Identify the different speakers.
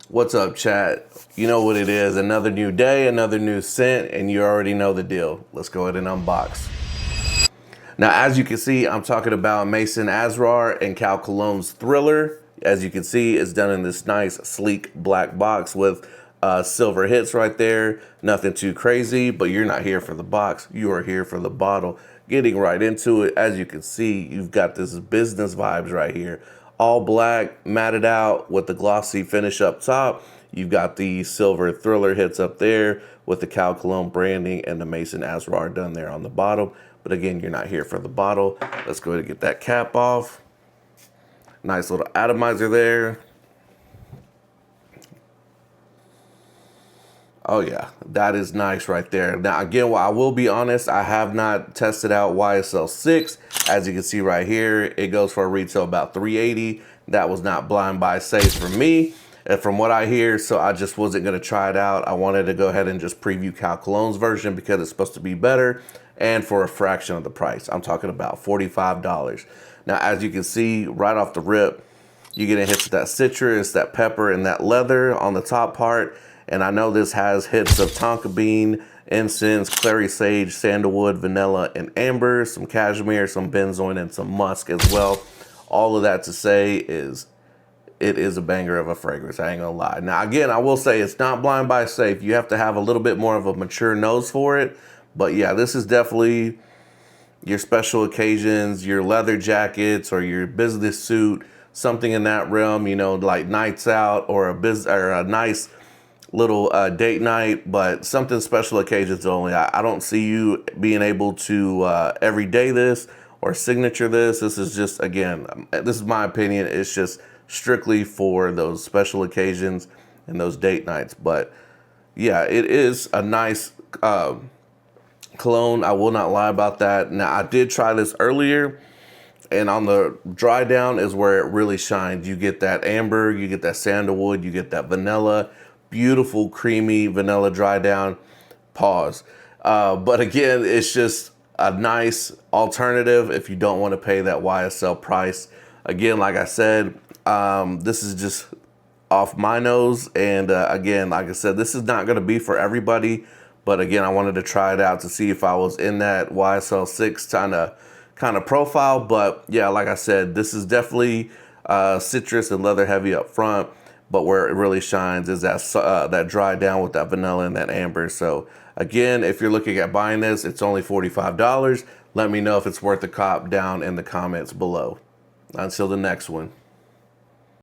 Speaker 1: What's up, chat? You know what it is. Another new day, another new scent, and you already know the deal. Let's go ahead and unbox. Now, as you can see, I'm talking about Maison Asrar and Cal Cologne's Thriller. As you can see, it's done in this nice, sleek black box with silver hits right there. Nothing too crazy, but you're not here for the box. You are here for the bottle. Getting right into it, as you can see, you've got this business vibes right here. All black, matted out with the glossy finish up top. You've got the silver Thriller hits up there with the Cal Cologne branding and the Maison Asrar done there on the bottom. But again, you're not here for the bottle. Let's go ahead and get that cap off. Nice little atomizer there. Oh yeah, that is nice right there. Now again, well, I will be honest, I have not tested out YSL 6. As you can see right here, it goes for a retail about $380. That was not blind buy safe for me. And from what I hear, so I just wasn't gonna try it out. I wanted to go ahead and just preview Cal Cologne's version because it's supposed to be better and for a fraction of the price. I'm talking about $45. Now, as you can see right off the rip, you're getting hits of that citrus, that pepper, and that leather on the top part. And I know this has hits of tonka bean, incense, clary sage, sandalwood, vanilla, and amber, some cashmere, some benzoin, and some musk as well. All of that to say is it is a banger of a fragrance, I ain't gonna lie. Now again, I will say it's not blind buy safe. You have to have a little bit more of a mature nose for it. But yeah, this is definitely your special occasions, your leather jackets or your business suit, something in that realm, you know, like nights out or a nice little date night, but something special occasions only. I don't see you being able to everyday this or signature this. This is just, again, this is my opinion. It's just strictly for those special occasions and those date nights. But yeah, it is a nice cologne. I will not lie about that. Now, I did try this earlier, and on the dry down is where it really shines. You get that amber, you get that sandalwood, you get that vanilla. Beautiful, creamy vanilla dry down. Pause. But again, it's just a nice alternative if you don't want to pay that YSL price. Again, like I said, this is just off my nose. And again, like I said, this is not going to be for everybody. But again, I wanted to try it out to see if I was in that YSL 6 kind of profile. But yeah, like I said, this is definitely citrus and leather heavy up front. But where it really shines is that dry down with that vanilla and that amber. So again, if you're looking at buying this, it's only $45. Let me know if it's worth the cop down in the comments below. Until the next one.